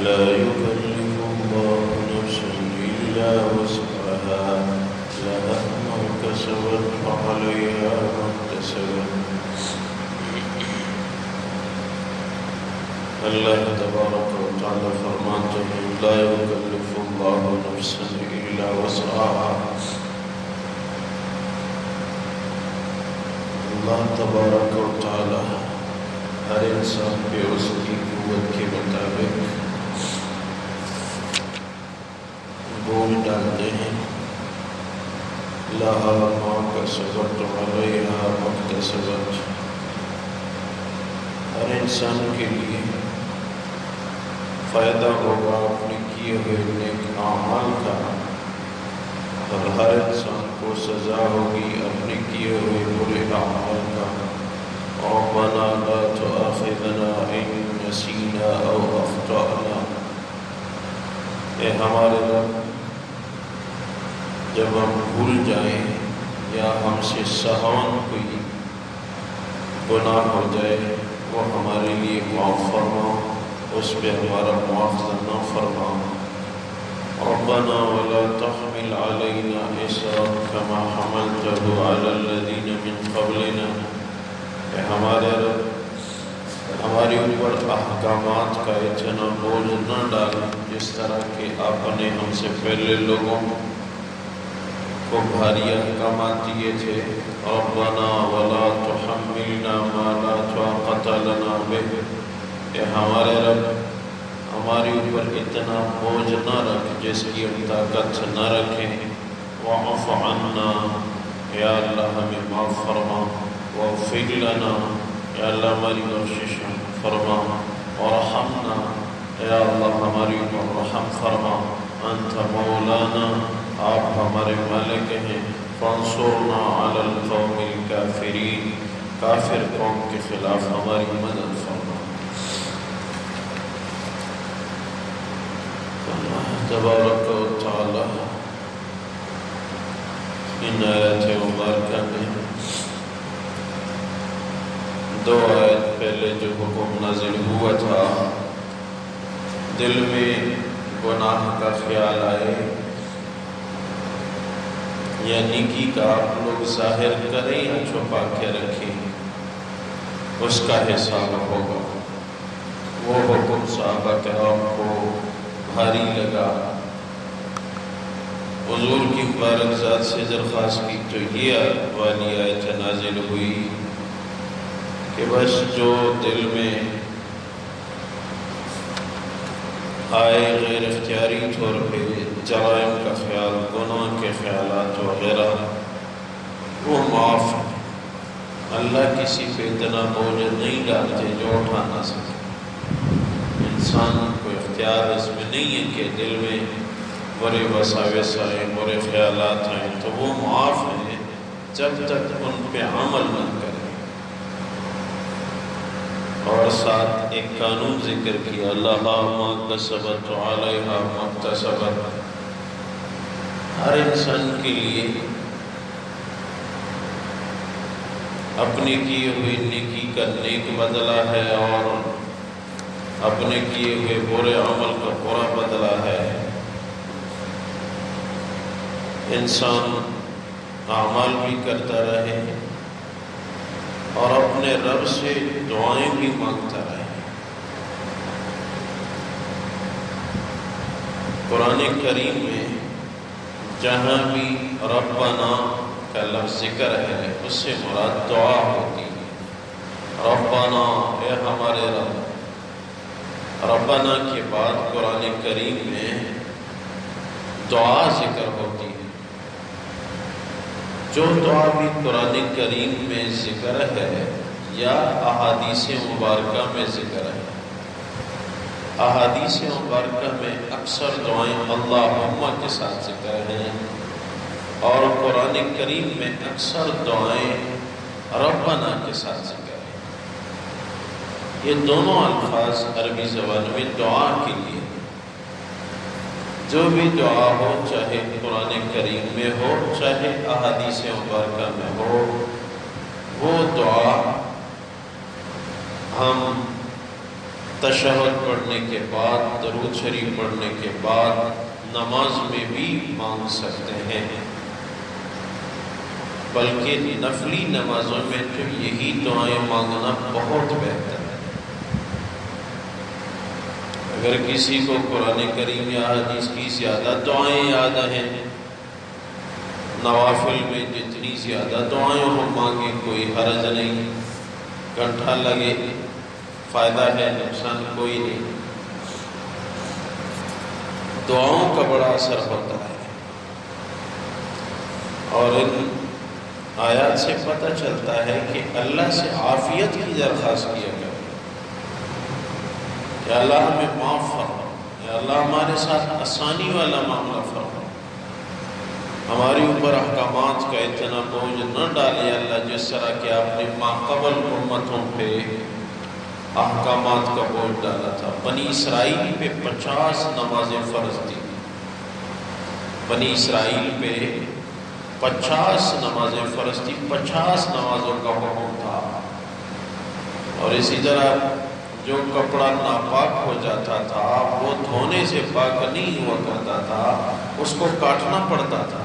لا يكلف الله نفسا إلا وسعها لها ما كسبت وعليها ما اكتسبت. اللہ تبارک و تعالی فرماتے ہیں لا يكلف الله نفسا إلا وسعها. اللہ تبارک و تعالی ہر انسان پہ اس کی قوت کے مطابق بول ڈالتے ہیں. لہا ما کسبت وعلیہا ما اکتسبت. ہر انسان کے لیے فائدہ ہوگا اپنے کیے ہوئے نیک اعمال کا، اور ہر انسان کو سزا ہوگی اپنے کیے ہوئے برے اعمال کا. ربنا لا تؤاخذنا ان نسینا او اخطأنا. اے ہمارے رب، جب ہم بھول جائیں یا ہم سے سہون کوئی گناہ ہو جائے وہ ہمارے لیے معاف فرما، اس پہ ہمارا معاوضہ نہ فرما. ربنا ولا تحمل علينا إصرا كما حملته على الذين من قبلنا. کہ ہمارے رب ہمارے اوپر احکامات کا اتنا بوجھ نہ ڈال جس طرح کہ آپ نے ہم سے پہلے لوگوں کو بھاری احکامات دیے تھے. ربنا ولا تحملنا ما لا طاقة لنا به. کہ ہمارے رب ہمارے اوپر اتنا بوجھ نہ رکھ جس کی ہم طاقت نہ رکھیں. واعف عنا. یا اللہ ہمیں معاف فرما. واغفر لنا. یا اللہ ہماری بخشش فرما. وارحمنا. یا اللہ ہماری اوپر رحم فرما. انت مولانا. آپ ہمارے مالک ہیں. فانصرنا علی القوم الکافرین. کافر قوم کے خلاف ہماری مدد فرما. اللہ تبارک و تعالی ان آیات مبارکہ میں دو آیت پہلے جو حکم نازل ہوا تھا، دل میں گناہ کا خیال آئے یا نیکی کا آپ لوگ ظاہر کریں یا چھپا کے رکھیں، اس کا حساب ہوگا. وہ حکم صحابہ کرام کو بھاری لگا. حضور کی مبارک ذات سے درخواست کی تو یہ والی آیت نازل ہوئی کہ بس جو دل میں آئے غیر اختیاری طور پہ جرائم کا خیال، گناہ کے خیالات وغیرہ، وہ معاف ہے. اللہ کسی پہ اتنا بوجھ نہیں ڈالتے جو اٹھا نہ سکے. انسان کو اختیار اس میں نہیں ہے کہ دل میں برے وساوس آئیں، برے خیالات آئیں، تو وہ معاف ہیں جب تک ان پہ عمل نہ کرے. اور ساتھ ایک قانون ذکر کیا، لہا ما کسبت علیہا ما اکتسبت. ہر انسان کے لیے اپنے کیے ہوئے نیکی کا نیک بدلہ ہے اور اپنے کیے ہوئے برے عمل کا برا بدلہ ہے. انسان اعمال بھی کرتا رہے اور اپنے رب سے دعائیں بھی مانگتا رہے. قرآن کریم میں جہاں بھی ربنا کا لفظ ذکر ہے اس سے مراد دعا ہوتی ہے. ربنا، اے ہمارے رب. ربنا کے بعد قرآن کریم میں دعا ذکر ہوتی ہے. جو دعا بھی قرآن کریم میں ذکر ہے یا احادیث مبارکہ میں ذکر ہے احادیث مبارکہ میں اکثر دعائیں اللہم کے ساتھ ذکر ہیں، اور قرآن کریم میں اکثر دعائیں ربنا کے ساتھ ذکر ہیں۔ یہ دونوں الفاظ عربی زبان میں دعا کے لیے، جو بھی دعا ہو، چاہے قرآن کریم میں ہو چاہے احادیث مبارکہ میں ہو، وہ دعا ہم تشہد پڑھنے کے بعد، درود شریف پڑھنے کے بعد نماز میں بھی مانگ سکتے ہیں، بلکہ نفلی نمازوں میں تو یہی دعائیں مانگنا بہت بہتر ہے۔ اگر کسی کو قرآن کریم یا حدیث کی زیادہ دعائیں یاد ہیں، نوافل میں جتنی زیادہ دعائیں ہوں مانگے، کوئی حرج نہیں، گھنٹہ لگے، فائدہ ہے، نقصان کوئی نہیں۔ دعاؤں کا بڑا اثر ہوتا ہے، اور ان آیات سے پتہ چلتا ہے کہ اللہ سے عافیت کی درخواست کیا کرے، یا اللہ ہمیں معاف فرما، یا اللہ ہمارے ساتھ آسانی والا معاملہ فرما، ہمارے اوپر احکامات کا اتنا بوجھ نہ ڈالے اللہ، جس طرح کہ آپ نے ماقبل امتوں پہ احکامات کا بوجھ ڈالا تھا۔ بنی اسرائیل پہ 50 نمازیں فرض تھی، بنی اسرائیل پہ 50 نمازیں فرض تھی، 50 نمازوں کا حکم تھا۔ اور اسی طرح جو کپڑا ناپاک ہو جاتا تھا، وہ دھونے سے پاک نہیں ہوا کرتا تھا، اس کو کاٹنا پڑتا تھا۔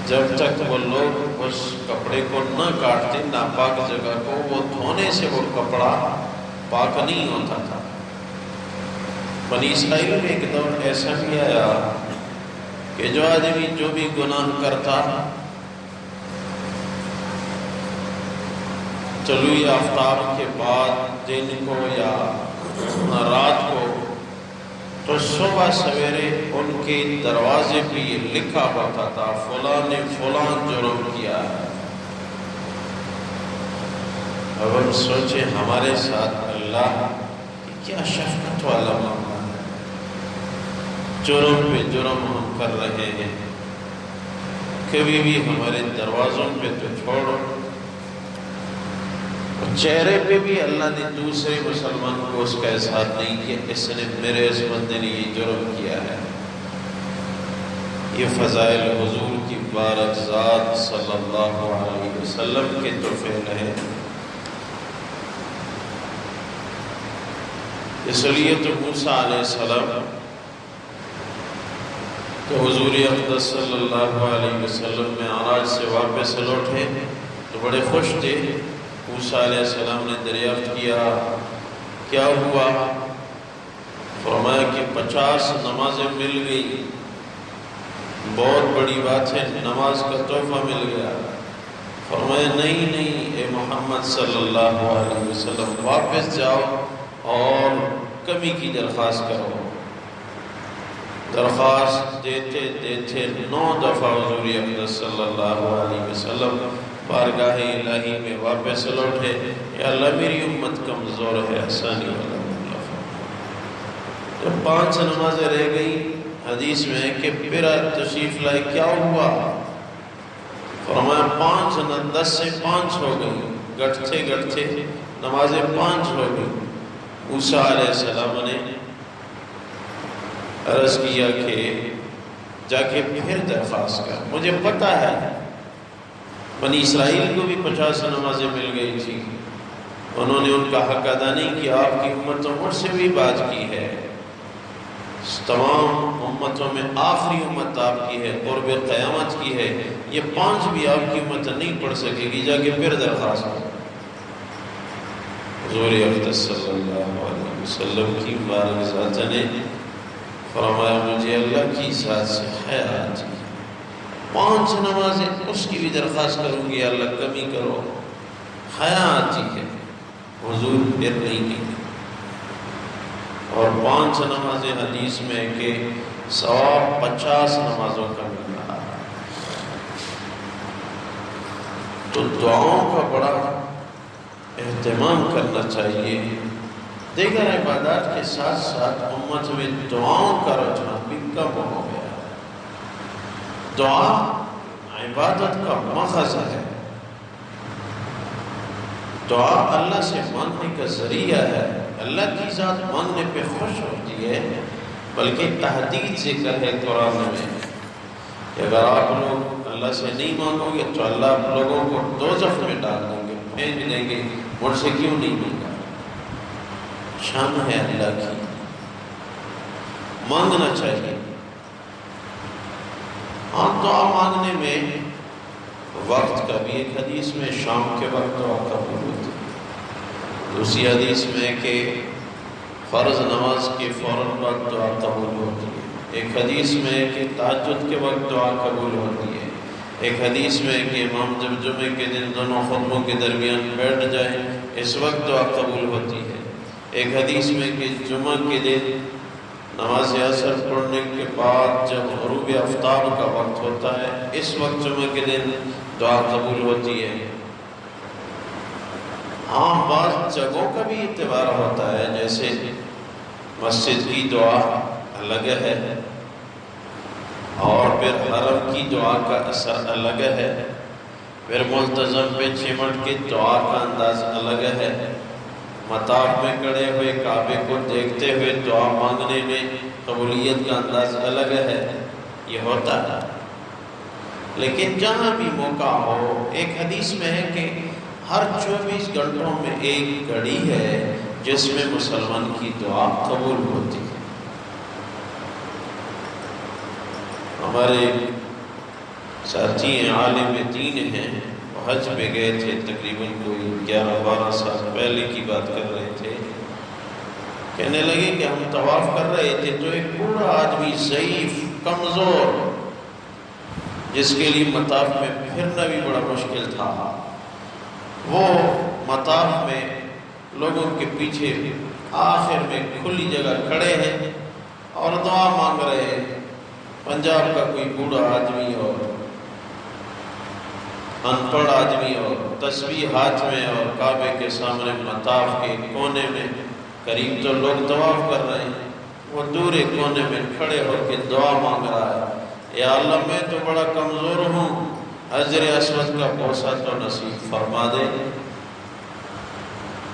جب تک وہ لوگ اس کپڑے کو نہ کاٹتے، ناپاک جگہ کو، وہ دھونے سے وہ کپڑا پاک نہیں ہوتا تھا۔ بنی اسرائیل میں ایک دور ایسا بھی آیا کہ جو آدمی جو بھی گناہ کرتا، طلوع آفتاب کے بعد دن کو یا رات کو، تو صبح سویرے ان کے دروازے پہ یہ لکھا ہوتا تھا فلاں نے فلاں جرم کیا ہے۔ اب ہم سوچیں ہمارے ساتھ اللہ کی کیا شفقت والا معاملہ ہے، جرم پہ جرم ہم کر رہے ہیں، کبھی بھی ہمارے دروازوں پہ تو چھوڑو، چہرے پہ بھی اللہ نے دوسرے مسلمان کو اس کا اظہار نہیں کیا اس نے، میرے اس بندے نے یہ جرم کیا ہے۔ یہ فضائل حضور کی بارک ذات صلی اللہ علیہ وسلم کے توفیل ہیں۔ اس لیے تو موسیٰ علیہ السلام تو حضور اقدس صلی اللہ علیہ وسلم میں معراج سے واپس لوٹے تو بڑے خوش تھے۔ موسیٰ علیہ السلام نے دریافت کیا کیا ہوا، فرمایا کہ 50 نمازیں مل گئی، بہت بڑی بات ہے، نماز کا تحفہ مل گیا۔ فرمایا نہیں اے محمد صلی اللہ علیہ وسلم، واپس جاؤ اور کمی کی درخواست کرو۔ درخواست دیتے دیتے 9 دفعہ حضور اقدس صلی اللہ علیہ وسلم بارگاہ الہی میں واپس لوٹے، یا اللہ میری امت کمزور ہے، آسانی والا معاملہ فرما۔ جب 5 نمازیں رہ گئی، حدیث میں ہے کہ پھر تشریف لائے، کیا ہوا؟ فرمایا 5 نہ 10 سے 5 ہو گئی، گھٹتے گھٹتے نمازیں 5 ہو گئی۔ موسیٰ علیہ السلام نے عرض کیا کہ جا کے پھر درخواست کر، مجھے پتہ ہے بنی اسرائیل کو بھی 50 نمازیں مل گئی تھی، انہوں نے ان کا حق ادا نہیں کیا، آپ کی امت تو مجھ سے بھی بات کی ہے، تمام امتوں میں آخری امت آپ کی ہے، قرب قیامت کی ہے، یہ 5 بھی آپ کی امت نہیں پڑھ سکے گی، جا کے پھر درخواست کر۔ حضور اقدس صلی اللہ علیہ وسلم کی بارک ذات نے فرمایا مجھے اللہ کی ذات سے حیا آتی ہے، 5 نمازیں اس کی بھی درخواست کروں گی، اللہ کمی کرو، حیا آتی ہے۔ حضور پھر نہیں کی، اور 5 نمازیں حدیث میں کہ ثواب 50 نمازوں کا مل رہا ہے۔ تو دعاؤں کا بڑا اہتمام کرنا چاہیے، دیگر عبادات کے ساتھ ساتھ امت میں دعاؤں کا رجحان بھی کم ہو گیا ہے۔ دعا عبادت کا مخزن ہے، دعا اللہ سے مانگنے کا ذریعہ ہے، اللہ کی ذات مانگنے پہ خوش ہوتی ہے، بلکہ تحدید ذکر ہے قرآن میں کہ اگر آپ لوگ اللہ سے نہیں مانگو گے تو اللہ آپ لوگوں کو دوزخ میں ڈال دیں گے، پھینک دیں گے، مجھ سے کیوں نہیں مانگا؟ شان ہے اللہ کی، مانگنا چاہیے۔ ہاں دعا مانگنے میں وقت کا بھی ایک حدیث میں شام کے وقت دعا قبول ہوتی ہے، دوسری حدیث میں کہ فرض نماز کے فوراً بعد دعا قبول ہوتی ہے، ایک حدیث میں کہ تہجد کے وقت دعا قبول ہوتی ہے، ایک حدیث میں کہ امام جب جمعے کے دن دونوں خطبوں کے درمیان بیٹھ جائے اس وقت دعا قبول ہوتی ہے، ایک حدیث میں کہ جمعہ کے دن نماز عصر پڑھنے کے بعد جب غروب آفتاب کا وقت ہوتا ہے اس وقت جمعہ کے دن دعا قبول ہوتی ہے۔ ہاں بعض جگہوں کا بھی اعتبار ہوتا ہے، جیسے مسجد کی دعا الگ ہے اور پھر حرم کی دعا کا اثر الگ ہے، پھر ملتزم پہ چمٹ کے دعا کا انداز الگ ہے، مطاف میں کھڑے ہوئے کعبے کو دیکھتے ہوئے دعا مانگنے میں قبولیت کا انداز الگ ہے، یہ ہوتا ہے۔ لیکن جہاں بھی موقع ہو، ایک حدیث میں ہے کہ ہر 24 گھنٹوں میں ایک گھڑی ہے جس میں مسلمان کی دعا قبول ہوتی ہے۔ ہمارے ساتھی ہیں، عالم دین ہیں، حج پہ گئے تھے، تقریباً کوئی 11-12 سال پہلے کی بات کر رہے تھے، کہنے لگے کہ ہم طواف کر رہے تھے تو ایک بوڑھا آدمی ضعیف کمزور جس کے لیے مطاف میں پھرنا بھی بڑا مشکل تھا، وہ مطاف میں لوگوں کے پیچھے آخر میں کھلی جگہ کھڑے ہیں اور دعا مانگ رہے ہیں۔ پنجاب کا کوئی بوڑھا آدمی اور ان پڑھ آدمی اور تسبیح ہاتھ میں اور کعبے کے سامنے مطاف کے کونے میں، قریب تو لوگ طواف کر رہے ہیں، وہ دور ایک کونے میں کھڑے ہو کے دعا مانگ رہا ہے، یا اللہ میں تو بڑا کمزور ہوں، حجر اسود کا بوسہ تو نصیب فرما دے،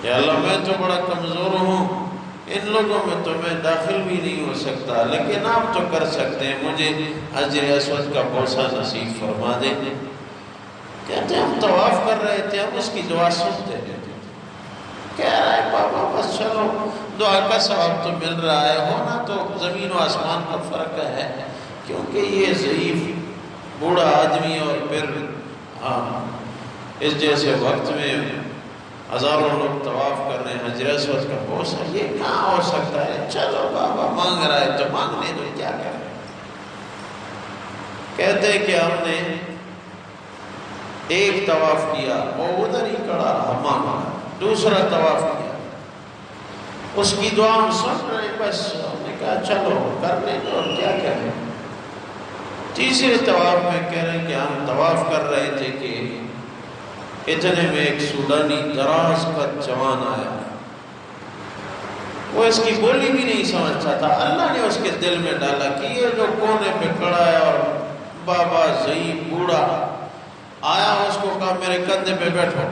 یا اللہ میں تو بڑا کمزور ہوں، ان لوگوں میں تو میں داخل بھی نہیں ہو سکتا، لیکن آپ تو کر سکتے ہیں، مجھے حجر اسود کا بوسہ نصیب فرما دے۔ کہتے ہیں ہم طواف کر رہے تھے، ہم اس کی دعا سنتے رہتے تھے، کہہ رہا ہے بابا بس چلو دعا کا ثواب تو مل رہا ہے، ہونا تو زمین و آسمان کا فرق ہے، کیونکہ یہ ضعیف بوڑھا آدمی اور پھر اس جیسے وقت میں ہزاروں لوگ طواف کر رہے ہیں، حجر اسود کا بوسہ یہ کہاں ہو سکتا ہے، چلو بابا مانگ رہا ہے تو مانگنے دو، کیا کریں۔ کہتے ہیں کہ ہم نے ایک طواف کیا، وہ ادھر ہی کھڑا رہا مانگا، دوسرا طواف کیا، اس کی دعا ہم سن رہے، بس ہم نے کہا چلو کرنے دو، کیا کریں۔ تیسرے طواف میں کہہ رہے ہیں کہ ہم طواف کر رہے تھے کہ اتنے میں ایک سوڈانی دراز کا جوان آیا، وہ اس کی بولی بھی نہیں سمجھتا تھا، اللہ نے اس کے دل میں ڈالا کہ یہ جو کونے پہ کھڑا ہے اور بابا ضعیف بوڑھا آیا، اس کو کہا میرے کندھے پہ بیٹھو۔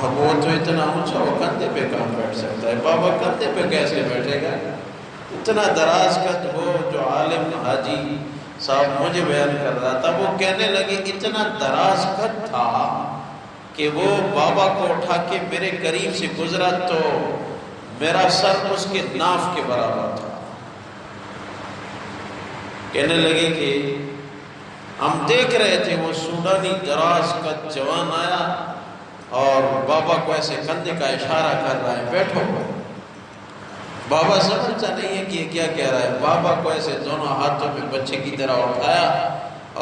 اب وہ تو اتنا اونچا، وہ کندھے پہ کہاں بیٹھ سکتا ہے، بابا کندھے پہ کیسے بیٹھے گا، اتنا دراز کا۔ وہ جو عالم حاجی صاحب مجھے بیان کر رہا تھا، وہ کہنے لگے اتنا دراز قد تھا کہ وہ بابا کو اٹھا کے میرے قریب سے گزرا تو میرا سر اس کے ناف کے برابر تھا۔ کہنے لگے کہ ہم دیکھ رہے تھے وہ سوڈانی دراز کا جوان آیا اور بابا کو ایسے کندھے کا اشارہ کر رہا ہے، بیٹھو۔ بابا سمجھتا نہیں ہے کہ یہ کیا کہہ رہا ہے، بابا کو ایسے دونوں ہاتھوں میں بچے کی طرح اٹھایا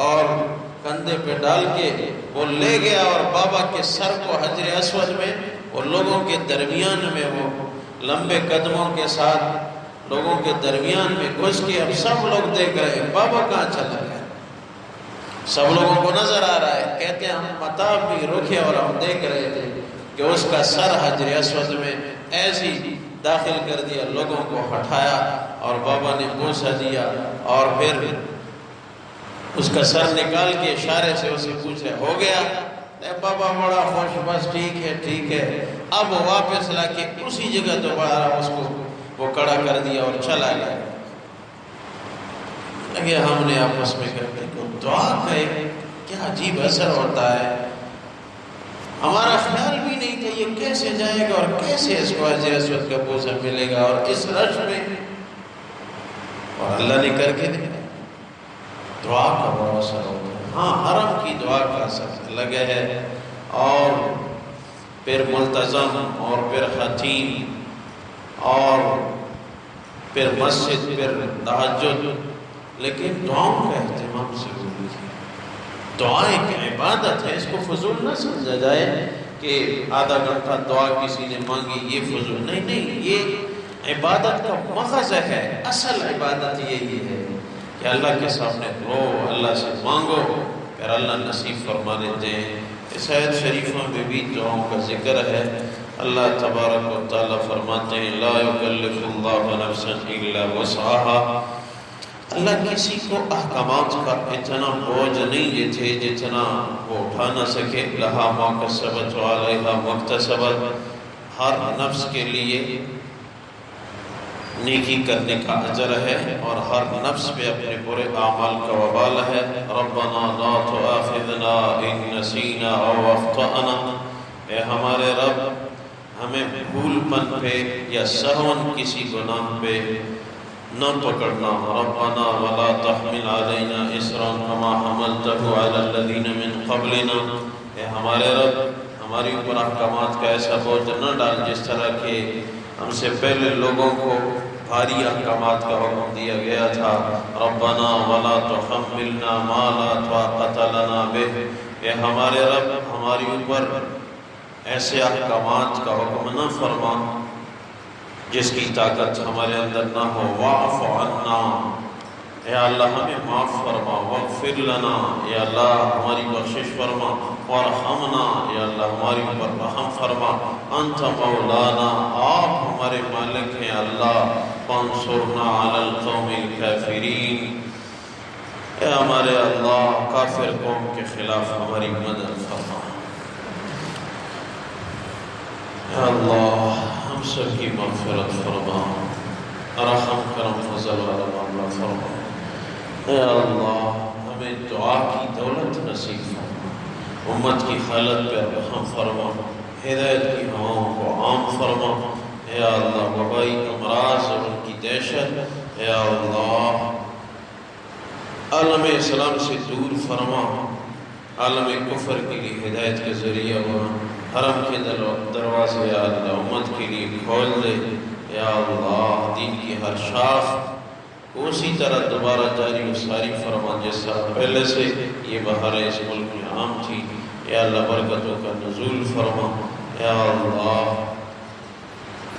اور کندھے پہ ڈال کے وہ لے گیا، اور بابا کے سر کو حجر اسود میں وہ لوگوں کے درمیان میں، وہ لمبے قدموں کے ساتھ لوگوں کے درمیان میں گھس کے، اب سب لوگ دیکھ رہے ہیں بابا کہاں چلا گیا، سب لوگوں کو نظر آ رہا ہے۔ کہتے ہیں ہم مطاف بھی رکے اور ہم دیکھ رہے تھے کہ اس کا سر حجر اسود میں ایسے ہی داخل کر دیا، لوگوں کو ہٹایا اور بابا نے بوسہ دیا اور پھر اس کا سر نکال کے اشارے سے اسے پوچھا ہو گیا؟ بابا بڑا خوش، بس ٹھیک ہے۔ اب واپس لا کے اسی جگہ دوبارہ اس کو وہ کڑا کر دیا اور چلا گیا۔ لگے ہم نے آپس میں کرتے کہ دعا کا کیا عجیب اثر ہوتا ہے، ہمارا خیال بھی نہیں تھا یہ کیسے جائے گا اور کیسے اس کو حجر اسود کا بوسہ ملے گا، اور اس رش میں اور اللہ نے کر کے دیا۔ دعا کا بڑا اثر ہوتا ہے۔ ہاں، حرم کی دعا کا اثر الگ ہے، اور پھر ملتزم اور پھر خطیم اور پھر مسجد پھر تہجد، لیکن دعاؤں کا اہتمام ضروری ہے۔ دعا ایک عبادت ہے، اس کو فضول نہ سمجھا جائے کہ آدھا گھنٹہ دعا کسی نے مانگی یہ فضول، نہیں، یہ عبادت کا مغز ہے۔ اصل عبادت یہی ہے کہ اللہ کے سامنے رو، اللہ سے مانگو، پھر اللہ نصیب فرمانے دیں۔ اس آیت شریفوں میں بھی دعاؤں کا ذکر ہے۔ اللہ تبارک و تعالیٰ فرماتے ہیں لا یکلف اللہ نفسا الا وسعها، اللہ کسی کو احکامات کا اتنا بوجھ نہیں دیتے جتنا وہ اٹھا نہ سکے۔ لہا ما کسبت وعلیہا ما اکتسبت، ہر نفس کے لیے نیکی کرنے کا اجر ہے اور ہر نفس پہ اپنے برے اعمال کا وبال ہے۔ ربنا لا تؤاخذنا ان نسینا او اخطأنا، اے ہمارے رب ہمیں بھول پن پہ یا سہون کسی گناہ پہ نہ پکڑنا۔ ربنا ولا تحمل علینا اسرا کما حملته علی الذین من قبلنا، اے ہمارے رب ہماری اوپر احکامات کا ایسا بوجھ نہ ڈال جس طرح کہ ہم سے پہلے لوگوں کو بھاری احکامات کا حکم دیا گیا تھا۔ ربنا ولا تحملنا ما لا طاقت لنا به، اے ہمارے رب ہماری اوپر ایسے احکامات کا حکم نہ فرما جس کی طاقت ہمارے اندر نہ ہو۔ واعف عنا، اے اللہ ہمیں معاف فرما۔ واغفر لنا، اے اللہ ہماری بخشش فرما۔ وارحمنا، اے اللہ ہماری اوپر رحم فرما۔ انت مولانا، آپ ہمارے مالک ہیں اللہ۔ فانصرنا علی القوم الکافرین، اے ہمارے اللہ کافر قوم کے خلاف ہماری مدد فرما۔ اے اللہ ہم سب کی مغفرت فرما، رحم کرم فضل والا معاملہ فرما۔ اے اللہ ہمیں دعا کی دولت نصیب فرما، امت کی حالت پہ رحم فرما، ہدایت کی ہواؤں کو عام فرما۔ اے اللہ وبائی امراض اور ان کی دہشت اے اللہ عالم اسلام سے دور فرما، عالم کفر کے لیے ہدایت کے ذریعہ ہوا، حرم کے دروازے یا اللہ امت کے لیے کھول دے۔ یا اللہ دین کی ہر شاخ اسی طرح دوبارہ جاری و ساری فرما جیسا پہلے سے یہ بہار اس ملک میں عام تھی۔ یا اللہ برکتوں کا نزول فرما۔ یا اللہ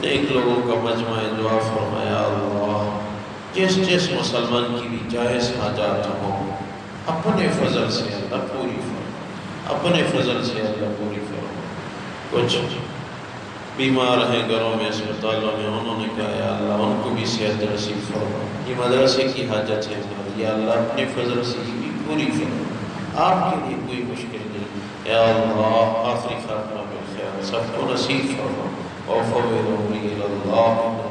نیک لوگوں کا مجمع دعا فرما۔ یا اللہ جس مسلمان کی بھی جائز حاجات ہوں اپنے فضل سے اللہ پوری فرما، اپنے فضل سے اللہ پوری فرما۔ کچھ بیمار ہیں گھروں میں، اسپتالوں میں، انہوں نے کہا یا اللہ ان کو بھی صحت نصیب فرما۔ یہ مدرسے کی حاجت ہے یا اللہ اپنے فضل سے یہ بھی پوری فرما، آپ کے لیے کوئی مشکل نہیں۔ یا اللہ آخری خاتمہ بالخیر سب کو نصیب فرما۔ وَفَوِّضْ أَمْرِي إِلَى اللَّهِ